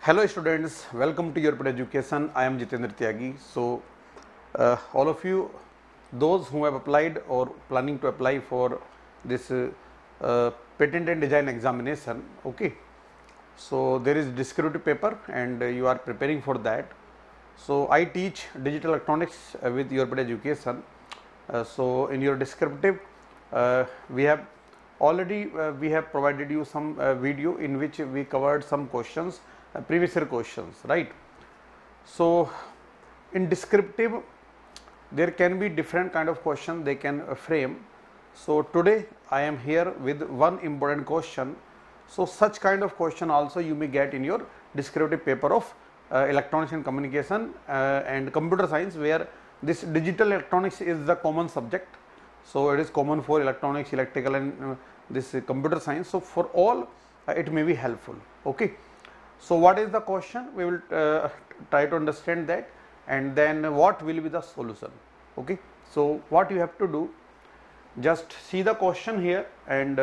Hello students, welcome to Your Pet Education. I am Jitendra Tyagi. So all of you, those who have applied or planning to apply for this patent and design examination, okay. So there is descriptive paper and you are preparing for that. So I teach digital electronics with Your Pet Education. So in your descriptive, we have already we have provided you some video in which we covered some questions, previous year questions, right. So in descriptive there can be different kind of question they can frame. So today I am here with one important question. So such kind of question also you may get in your descriptive paper of electronics and communication and computer science, where this digital electronics is the common subject. So it is common for electronics, electrical and this computer science. So for all it may be helpful, okay. So what is the question? We will try to understand that, and then what will be the solution, okay. So what you have to do, just see the question here and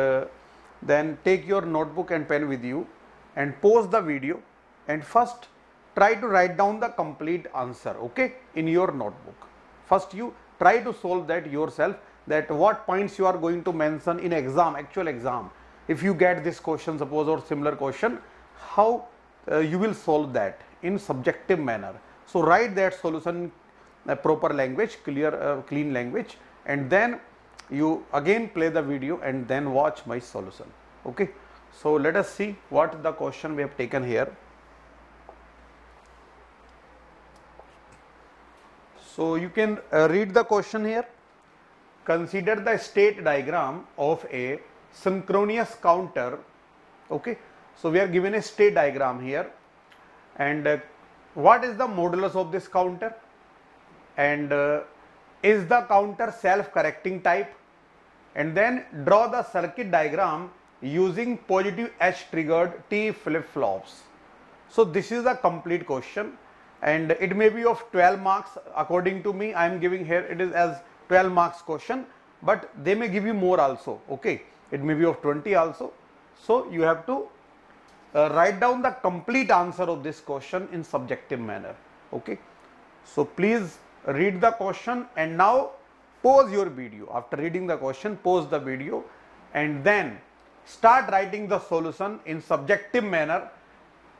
then take your notebook and pen with you and pause the video and first try to write down the complete answer, okay, in your notebook. First you try to solve that yourself, that what points you are going to mention in exam, actual exam. If you get this question suppose or similar question, how you will solve that in subjective manner. So write that solution in proper language, clear clean language, and then you again play the video and then watch my solution, okay. So let us see what the question we have taken here. So you can read the question here. Consider the state diagram of a synchronous counter, okay. So we are given a state diagram here, and what is the modulus of this counter, and is the counter self correcting type, and then draw the circuit diagram using positive H triggered T flip flops. So this is a complete question and it may be of 12 marks. According to me, I am giving here it is as 12 marks question, but they may give you more also, okay. It may be of 20 also. So you have to write down the complete answer of this question in subjective manner, okay. So please read the question and now pause your video. After reading the question, pause the video and then start writing the solution in subjective manner.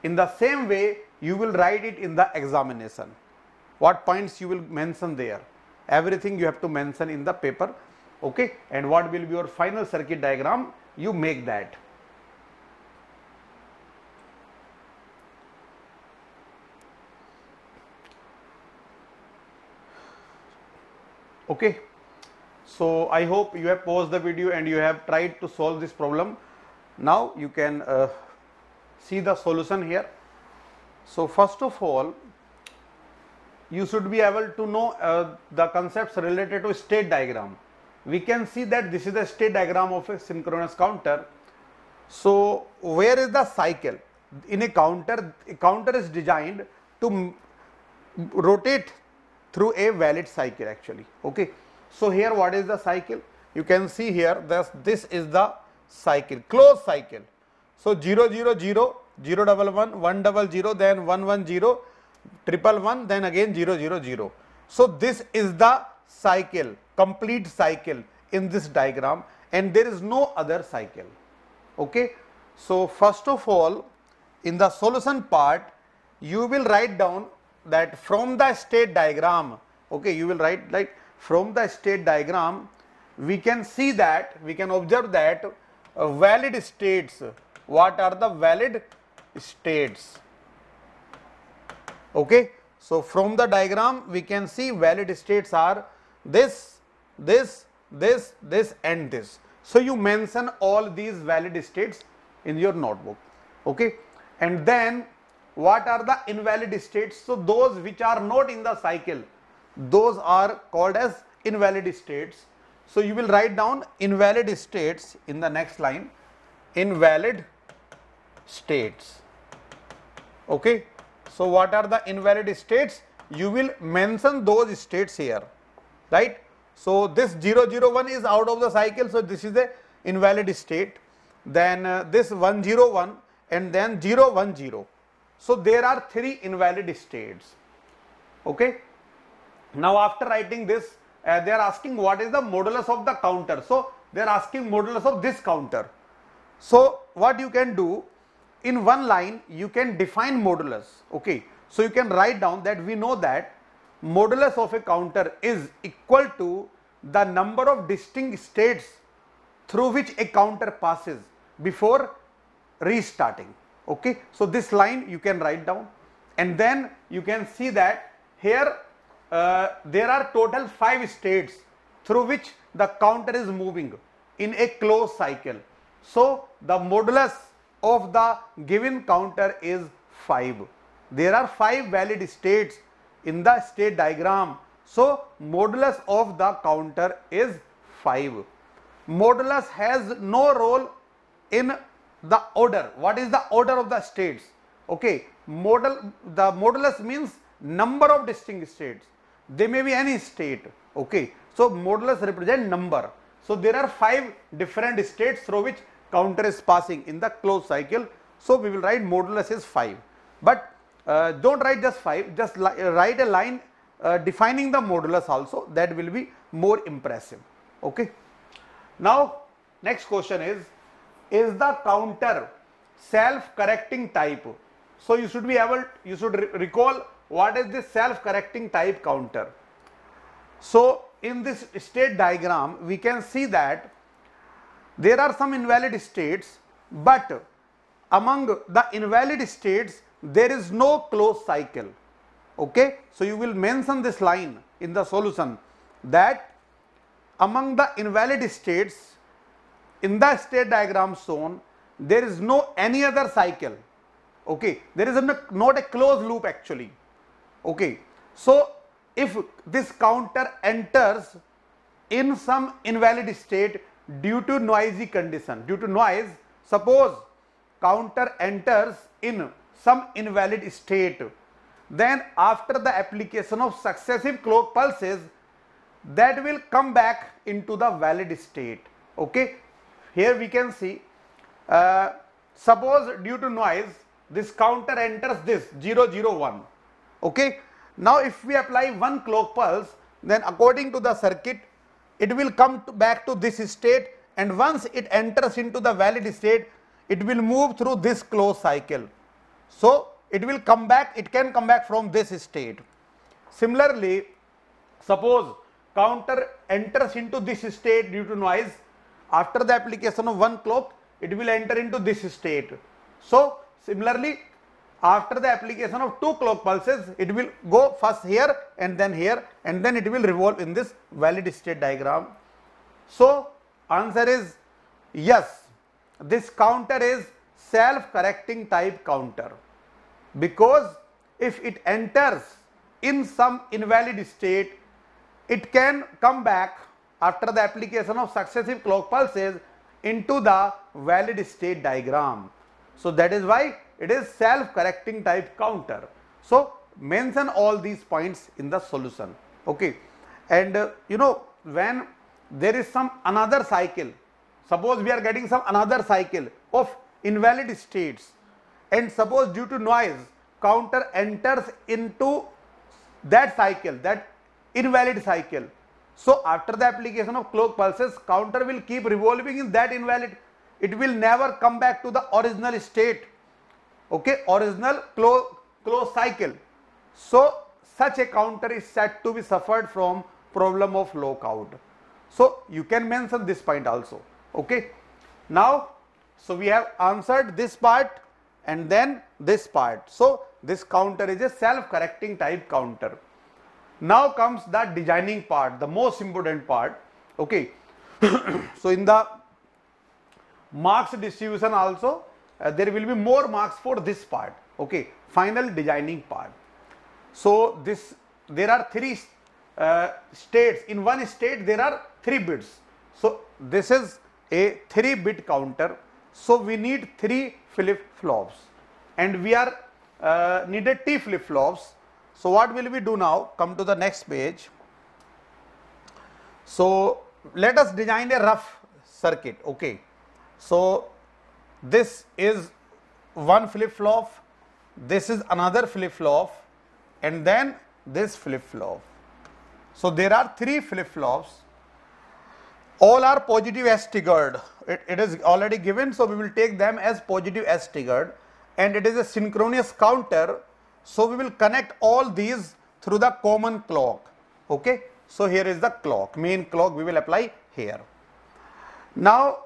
In the same way you will write it in the examination. What points you will mention there, everything you have to mention in the paper, okay. And what will be your final circuit diagram, you make that. Okay. So I hope you have paused the video and you have tried to solve this problem. Now you can see the solution here. So first of all, you should be able to know the concepts related to state diagram. We can see that this is the state diagram of a synchronous counter. So where is the cycle? In a counter is designed to rotate through a valid cycle actually, okay. So here what is the cycle? You can see here this is the cycle, closed cycle. So 0 0 0 0 1 1 1 0 0, then 1 1 0 1 1, then again 0 0 0. So this is the cycle, complete cycle in this diagram, and there is no other cycle, okay. So first of all, in the solution part you will write down that from the state diagram, okay, you will write like from the state diagram we can see that, we can observe that valid states. What are the valid states, okay. So from the diagram we can see valid states are this, this, this, this and this. So you mention all these valid states in your notebook, okay. And then what are the invalid states? So those which are not in the cycle, those are called as invalid states. So you will write down invalid states in the next line, invalid states, okay. So what are the invalid states? You will mention those states here, right. So this 0 0 1 is out of the cycle, so this is the invalid state. Then this 1 0 1 and then 0 1 0. So there are 3 invalid states. Okay. Now after writing this, they are asking what is the modulus of the counter. So they are asking modulus of this counter. So what you can do, in one line you can define modulus. Okay. So you can write down that we know that modulus of a counter is equal to the number of distinct states through which a counter passes before restarting. Okay. So this line you can write down, and then you can see that here there are total 5 states through which the counter is moving in a closed cycle. So the modulus of the given counter is 5. There are 5 valid states in the state diagram. So modulus of the counter is 5. Modulus has no role in the order. What is the order of the states? Okay, the modulus means number of distinct states. They may be any state. Okay, so modulus represent number. So there are 5 different states through which counter is passing in the closed cycle. So we will write modulus is 5. But don't write just 5, just write a line defining the modulus also. That will be more impressive. Okay. Now next question is the counter self-correcting type? So you should be able, you should recall what is this self-correcting type counter. So in this state diagram we can see that there are some invalid states, but among the invalid states there is no closed cycle. Okay, so you will mention this line in the solution that among the invalid states in the state diagram shown there is no any other cycle. Okay, there is not a closed loop actually. Okay, so if this counter enters in some invalid state due to noisy condition, due to noise, suppose counter enters in some invalid state, then after the application of successive clock pulses that will come back into the valid state. Okay, here we can see suppose due to noise this counter enters this 001. Okay, now if we apply one clock pulse, then according to the circuit it will come back to this state, and once it enters into the valid state it will move through this closed cycle. So it will come back, it can come back from this state. Similarly, suppose counter enters into this state due to noise, after the application of one clock it will enter into this state. So similarly, after the application of 2 clock pulses it will go first here and then here, and then it will revolve in this valid state diagram. So answer is yes, this counter is self-correcting type counter, because if it enters in some invalid state it can come back after the application of successive clock pulses into the valid state diagram. So that is why it is self-correcting type counter. So mention all these points in the solution. Okay, and you know, when there is some another cycle, suppose we are getting some another cycle of invalid states, and suppose due to noise counter enters into that cycle, that invalid cycle. So after the application of clock pulses counter will keep revolving in that invalid, it will never come back to the original state. Okay, original closed cycle. So such a counter is said to be suffered from problem of lockout. So you can mention this point also. Okay, now so we have answered this part and then this part. So this counter is a self-correcting type counter. Now comes the designing part, the most important part. Okay, so in the marks distribution also there will be more marks for this part. Okay, final designing part. So this, there are 3 states. In one state there are 3 bits. So this is a 3-bit counter. So we need 3 flip-flops, and we are needed T flip-flops. So what will we do now? Come to the next page. So let us design a rough circuit. Okay, so this is one flip-flop, this is another flip-flop, and then this flip-flop. So there are 3 flip-flops. All are positive as triggered. It is already given, so we will take them as positive as triggered, and it is a synchronous counter. So we will connect all these through the common clock. Okay. So here is the clock, main clock we will apply here. Now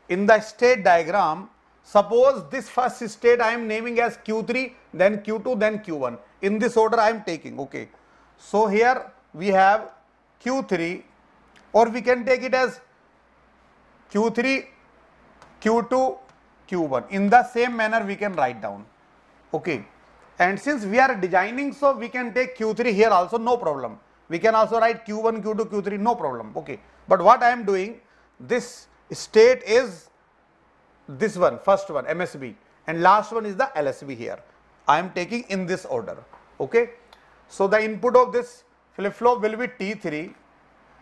in the state diagram, suppose this first state I am naming as Q3, then Q2, then Q1. In this order I am taking. Okay. So here we have Q3, or we can take it as Q3, Q2, Q1. In the same manner we can write down. Okay. And since we are designing, so we can take Q3 here also, no problem. We can also write Q1, Q2, Q3, no problem. Okay. But what I am doing, this state is this one, first one MSB, and last one is the LSB here. I am taking in this order. Okay. So the input of this flip-flop will be T3,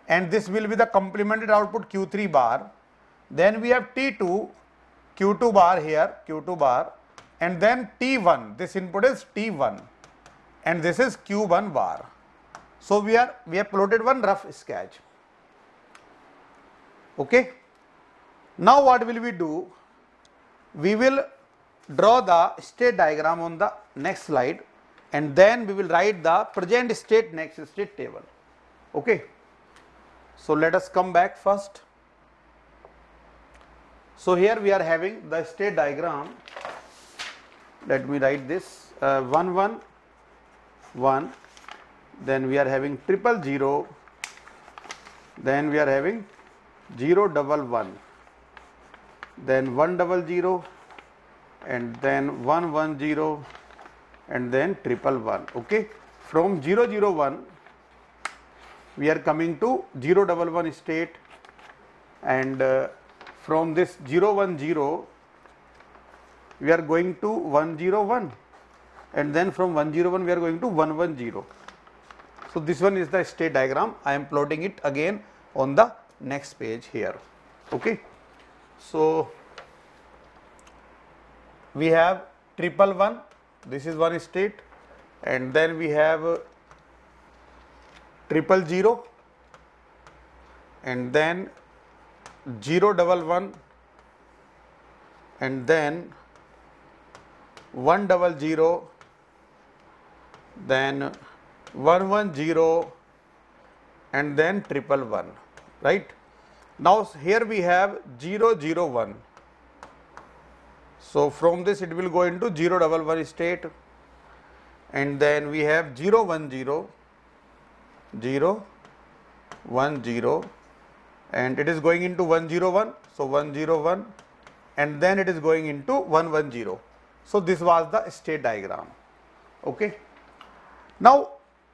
and this will be the complemented output Q3 bar. Then we have T2, Q2 bar here, Q2 bar, and then T1. This input is T1, and this is Q1 bar. So we have plotted one rough sketch. Okay. Now what will we do? We will draw the state diagram on the next slide, and then we will write the present state next state table. Okay. So let us come back first. So here we are having the state diagram. Let me write this 1 1 1. Then we are having 0 0 0. Then we are having 0 1 1. Then 1 0 0, and then 1 1 0, and then 1 1 1. Okay. From 0 0 1 we are coming to 0 1 1 state, and from this 0 1 0 we are going to 1 0 1, and then from 1 0 1 we are going to 1 1 0. So this one is the state diagram. I am plotting it again on the next page here. Okay. So we have 1 1 1, this is one state, and then we have 0 0 0, and then 0 1 1, and then 1 0 0, then 1 1 0, and then 1 1 1. Right. Now here we have 0 0 1. So from this it will go into 0 1 1 state, and then we have 0 1 0, 0 1 0, and it is going into 1 0 1. So 1 0 1, and then it is going into 1 1 0. So this was the state diagram. Okay. Now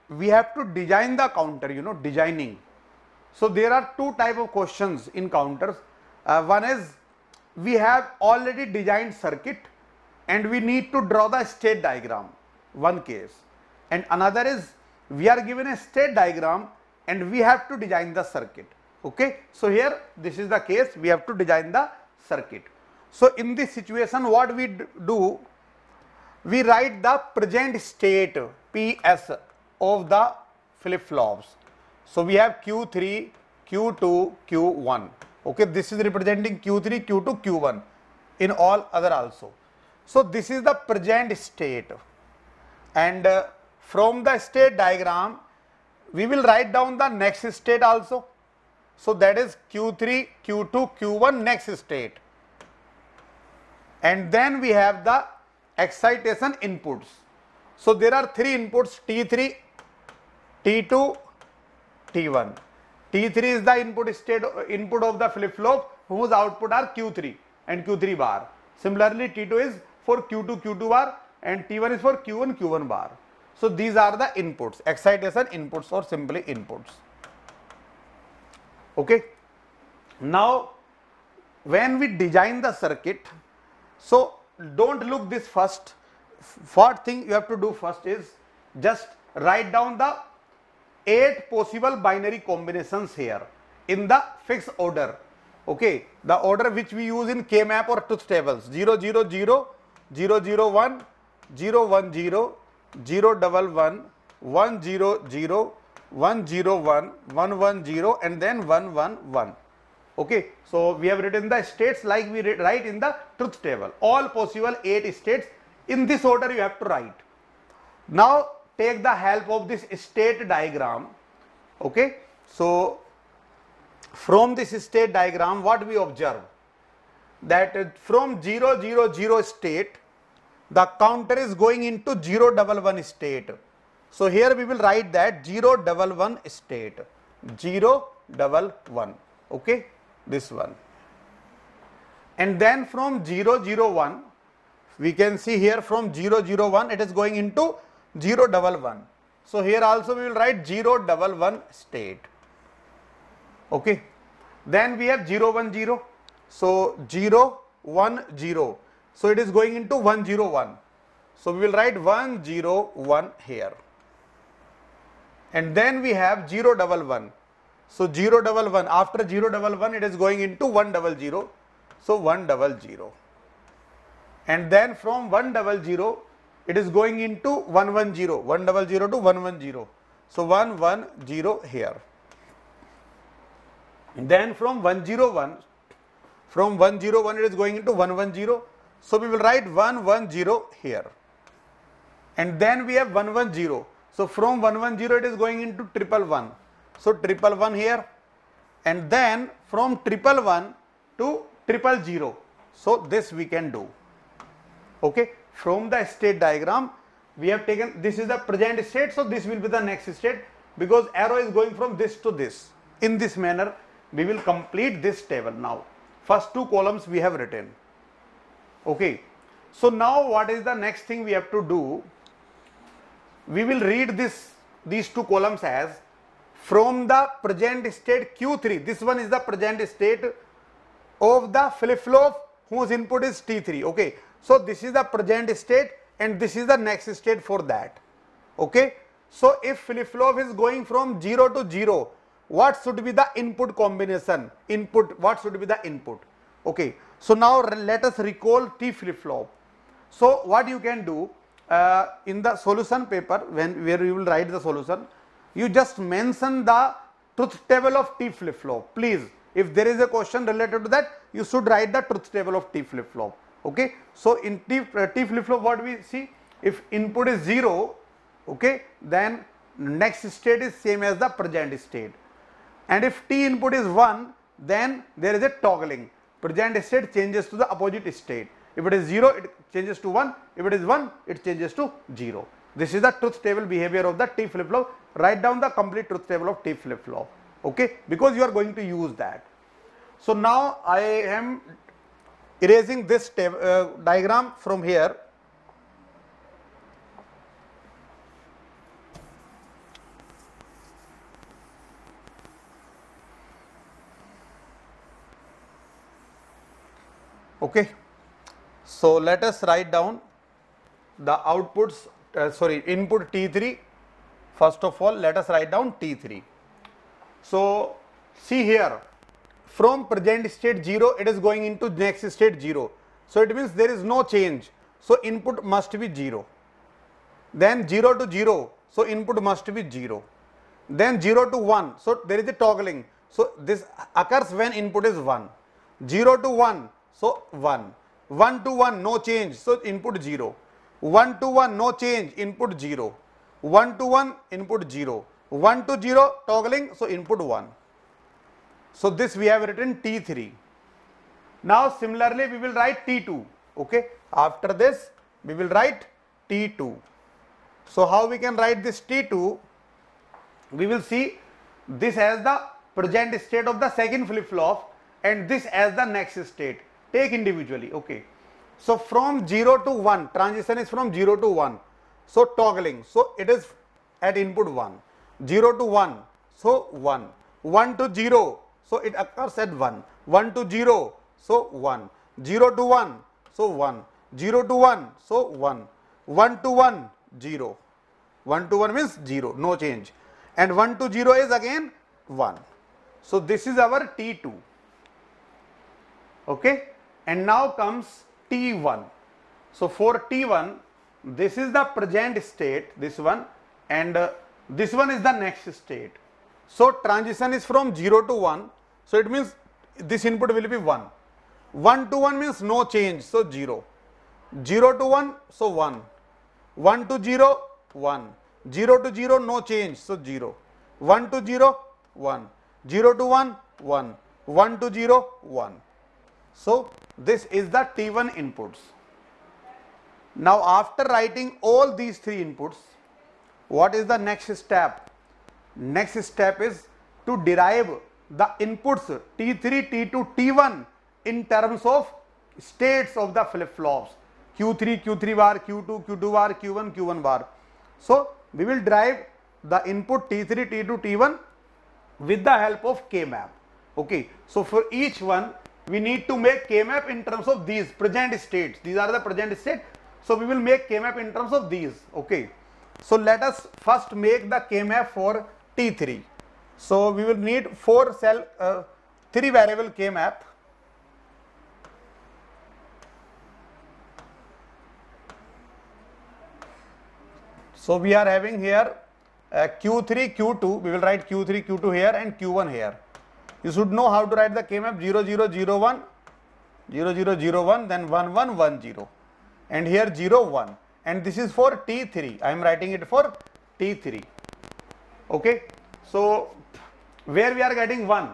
we have to design the counter, designing. So there are 2 type of questions in counters. One is we have already designed circuit and we need to draw the state diagram, one case, and another is we are given a state diagram and we have to design the circuit. Okay. So here this is the case, we have to design the circuit. So in this situation what we do, we write the present state PS of the flip-flops. So we have Q3, Q2, Q1. Okay, this is representing Q3, Q2, Q1 in all other also. So this is the present state, and from the state diagram we will write down the next state also. So that is Q3, Q2, Q1 next state, and then we have the excitation inputs. So there are 3 inputs, T3, T2, T1. T3 is the input of the flip-flop whose output are Q3 and Q3 bar. Similarly, T2 is for Q2, Q2 bar, and T1 is for Q1, Q1 bar. So these are the inputs, excitation inputs or simply inputs. Okay. Now when we design the circuit, so don't look this first. What thing you have to do first is just write down the 8 possible binary combinations here in the fixed order. Okay, the order which we use in K-map or truth tables: 0 0 0, 0 0 1, 0 1 0, 0 1 1, 1 0 0, 1 0 1, 1 1 0, and then 1 1 1. Okay, so we have written the states like we write in the truth table. All possible 8 states in this order you have to write. Now take the help of this state diagram. Okay, so from this state diagram, what we observe, that from 0 0 0 state, the counter is going into 0 1 1 state. So here we will write that 0 1 1 state, 0 1 1. Okay, this one. And then from 0 0 1, we can see here from 0 0 1 it is going into 0 1 1. So here also we will write 0 1 1 state. Okay, then we have 0 1 0. So 0 1 0. So it is going into 1 0 1. So we will write 1 0 1 here. And then we have 0 1 1. So 0 1 1, after 0 1 1 it is going into 1 0 0. So 1 0 0. And then from 1 0 0 it is going into 1 1 0, 1 0 0 to 1 1 0. So 1 1 0 here. And then from 1 0 1, from 1 0 1 it is going into 1 1 0. So we will write 1 1 0 here. And then we have 1 1 0. So from 1 1 0 it is going into 1 1 1. So 1 1 1 here. And then from 1 1 1 to 0 0. So this we can do. Okay, from the state diagram we have taken, this is the present state, so this will be the next state, because arrow is going from this to this. In this manner we will complete this table. Now first two columns we have written. Okay, so now what is the next thing we have to do? We will read these two columns as from the present state Q3. This one is the present state of the flip-flop whose input is T3. Okay, so this is the present state and this is the next state for that. Okay, so if flip-flop is going from 0 to 0, what should be the input combination? What should be the input? Okay, so now let us recall T flip-flop. So what you can do, in the solution paper, where you will write the solution, you just mention the truth table of T flip-flop. Please, if there is a question related to that, you should write the truth table of T flip-flop. Okay, so in T flip-flop what we see, if input is 0, okay, then next state is same as the present state. And if T input is 1, then there is a toggling. Present state changes to the opposite state. If it is 0, it changes to 1. If it is 1, it changes to 0. This is the truth table behavior of the T flip-flop. Write down the complete truth table of T flip-flop. Okay, because you are going to use that. So now I am erasing this diagram from here. Okay, so let us write down the outputs, input T3. First of all, let us write down T3. So see here, from present state 0, it is going into next state 0. So it means there is no change. So input must be 0. Then 0 to 0, so input must be 0. Then 0 to 1, so there is a toggling. So this occurs when input is 1. 0 to 1, so 1. 1 to 1, no change, so input 0. 1 to 1, no change, input 0. 1 to 1, input 0. 1 to 0, toggling, so input 1. So this we have written T3. Now similarly we will write T2. Okay, after this we will write T2. So how we can write this T2? We will see this as the present state of the second flip-flop and this as the next state. Take individually. Okay, so from 0 to 1, transition is from 0 to 1. So toggling, so it is at input 1. 0 to 1, so 1. 1 to 0, so it occurs at 1. 1 to 0, so 1. 0 to 1, so 1. 0 to 1, so 1. 1 to 1, 0. 1 to 1 means 0, no change. And 1 to 0 is again 1. So this is our T2. Okay, and now comes T1. So for T1, this is the present state, this one, and this one is the next state. So transition is from 0 to 1, so it means this input will be 1. 1 to 1 means no change, so 0. 0 to 1, so 1. 1 to 0, 1. 0 to 0, no change, so 0. 1 to 0, 1. 0 to 1, 1. 1 to 0, 1. So this is the T1 inputs. Now after writing all these three inputs, what is the next step? Next step is to derive the inputs T3, T2, T1 in terms of states of the flip-flops, Q3, Q3 bar, Q2, Q2 bar, Q1, Q1 bar. So we will derive the input T3, T2, T1 with the help of K-map. Okay, so for each one we need to make K-map in terms of these present states. These are the present state. So we will make K-map in terms of these. Okay, so let us first make the K-map for T3. So we will need 3 variable K-map. So we are having here Q3, Q2, we will write Q3, Q2 here and Q1 here. You should know how to write the K-map 0, 0, 0, 1, 0, 0, 0, 1, then 1, 1, 1, 0. And here 0, 1. And this is for T3. I am writing it for T3. Okay. So where we are getting 1?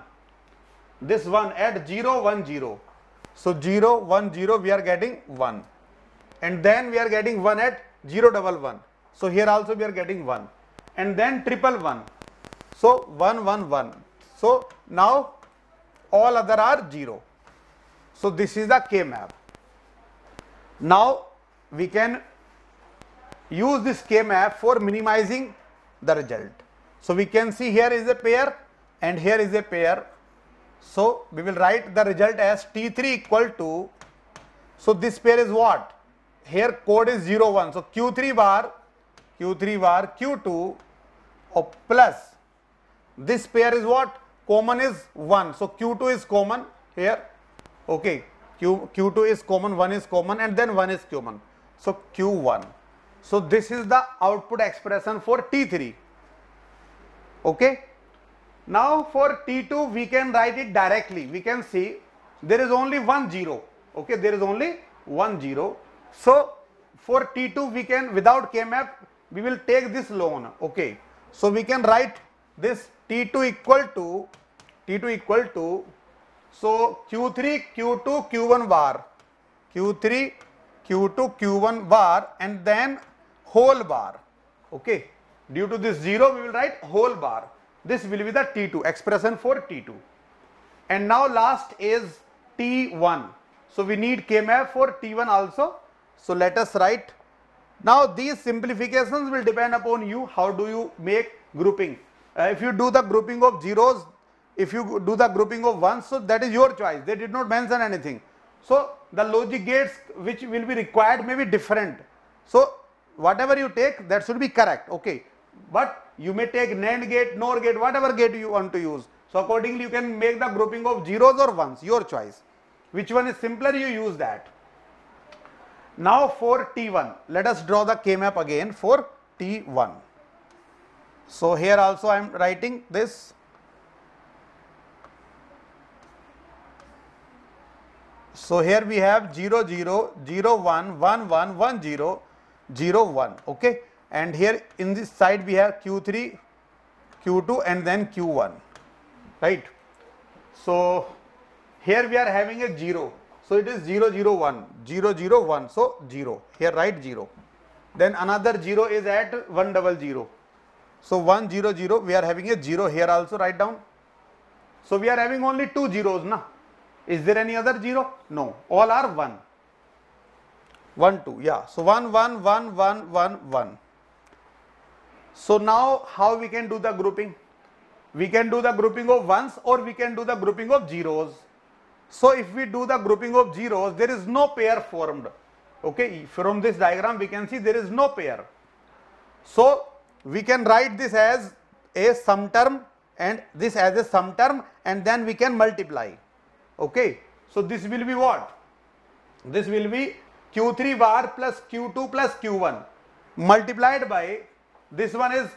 This 1 at 0, 1, 0. So 0, 1, 0 we are getting 1. And then we are getting 1 at 0, 1, 1. So here also we are getting 1. And then 1, 1, 1. So 1, 1, 1. So now all other are 0. So this is the K-map. Now we can use this K-map for minimizing the result. So we can see here is a pair and here is a pair. So we will write the result as T3 equal to, so this pair is what? Here code is 0, 1. So Q3 bar, Q2 plus this pair is what? Common is 1. So Q2 is common here. Okay. Q2 is common, 1 is common, and then 1 is common. So Q1. So this is the output expression for T3. Okay. Now for T2 we can write it directly. We can see there is only 1 0. Okay, there is only 1 0. So for T2 we can, without K-map, we will take this loan. Okay. So we can write this T2 equal to, so Q3, Q2, Q1 bar, Q3, Q2, Q1 bar, and then whole bar. Okay. Due to this 0 we will write whole bar. This will be the T2 expression for T2. And now last is T1. So we need K-map for T1 also. So let us write. Now these simplifications will depend upon you. How do you make grouping? If you do the grouping of zeros, if you do the grouping of ones, so that is your choice. They did not mention anything. So the logic gates which will be required may be different. So whatever you take, that should be correct. Okay. But you may take NAND gate, NOR gate, whatever gate you want to use. So accordingly you can make the grouping of zeros or ones, your choice. Which one is simpler, you use that. Now for T1, let us draw the K-map again for T1. So here also I am writing this. So here we have 0, 0, 0, 1, 1, 1, 1, 0, 0, 1. Okay. And here in this side we have Q3, Q2 and then Q1. Right. So here we are having a 0. So it is 0, 0, 1, 0, 0, 1. So 0. Here write 0. Then another 0 is at 1, 0, 0. So 1, 0, 0. We are having a 0 here also, write down. So we are having only 2 zeros, na? Is there any other 0? No. All are 1. 1, 2. Yeah. So 1, 1, 1, 1, 1, 1. So now how we can do the grouping? We can do the grouping of ones or we can do the grouping of zeros. So if we do the grouping of zeros, there is no pair formed. Okay, from this diagram we can see there is no pair. So we can write this as a sum term and this as a sum term, and then we can multiply. Okay, so this will be what? This will be Q3 bar plus Q2 plus Q1 multiplied by this one is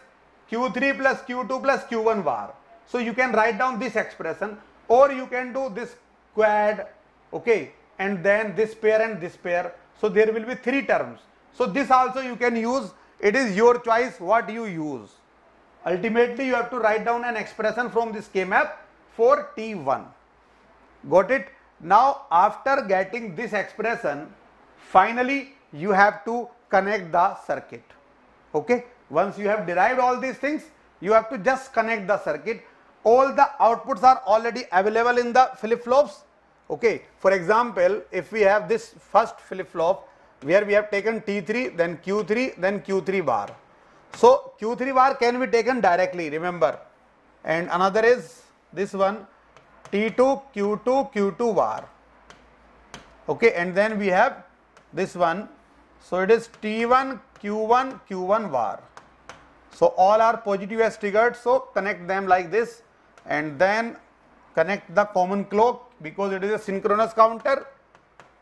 Q3 plus Q2 plus Q1 bar. So you can write down this expression, or you can do this quad, okay, and then this pair and this pair. So there will be 3 terms. So this also you can use. It is your choice what you use. Ultimately you have to write down an expression from this K-map for T1. Got it? Now after getting this expression, finally you have to connect the circuit. Okay, once you have derived all these things, you have to just connect the circuit. All the outputs are already available in the flip-flops. Okay, for example, if we have this first flip-flop where we have taken T3, then Q3, then Q3 bar. So Q3 bar can be taken directly, remember, and another is this one, T2, Q2, Q2 bar. Okay, and then we have this one, so it is T1, Q1, Q1 bar. So all are positive as triggered, so connect them like this, and then connect the common clock because it is a synchronous counter.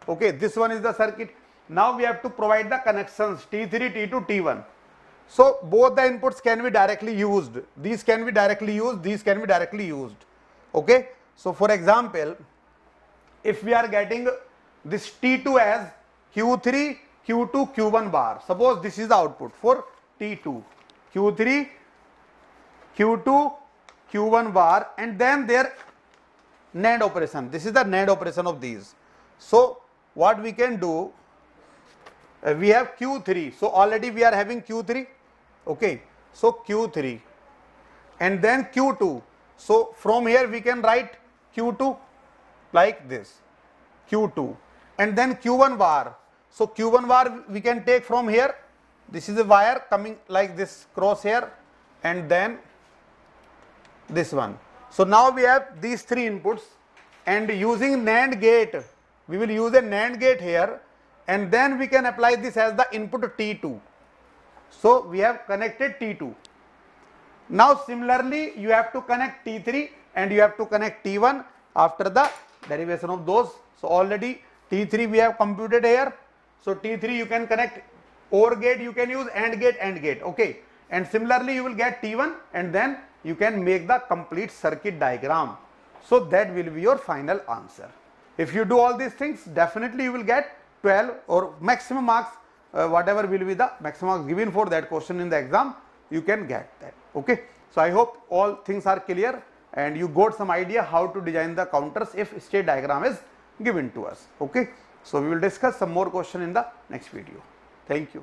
Okay, this one is the circuit. Now we have to provide the connections T3, T2, T1. So both the inputs can be directly used. These can be directly used, these can be directly used. Okay, so for example, if we are getting this T2 as Q3, Q2, Q1 bar, suppose this is the output for T2, Q3, Q2, Q1 bar, and then their NAND operation. This is the NAND operation of these. So what we can do, we have Q3, so already we are having Q3. Okay, so Q3 and then Q2. So from here we can write Q2 like this, Q2, and then Q1 bar. So Q1 bar we can take from here. This is a wire coming like this cross here, and then this one. So now we have these 3 inputs, and using NAND gate, we will use a NAND gate here, and then we can apply this as the input T2. So we have connected T2. Now similarly you have to connect T3 and you have to connect T1 after the derivation of those. So already T3 we have computed here. So T3 you can connect OR gate, you can use AND gate, okay, and similarly you will get T1, and then you can make the complete circuit diagram. So that will be your final answer. If you do all these things, definitely you will get 12 or maximum marks, whatever will be the maximum marks given for that question in the exam, you can get that. Okay, so I hope all things are clear and you got some idea how to design the counters if state diagram is given to us. Okay, so we will discuss some more question in the next video. Thank you.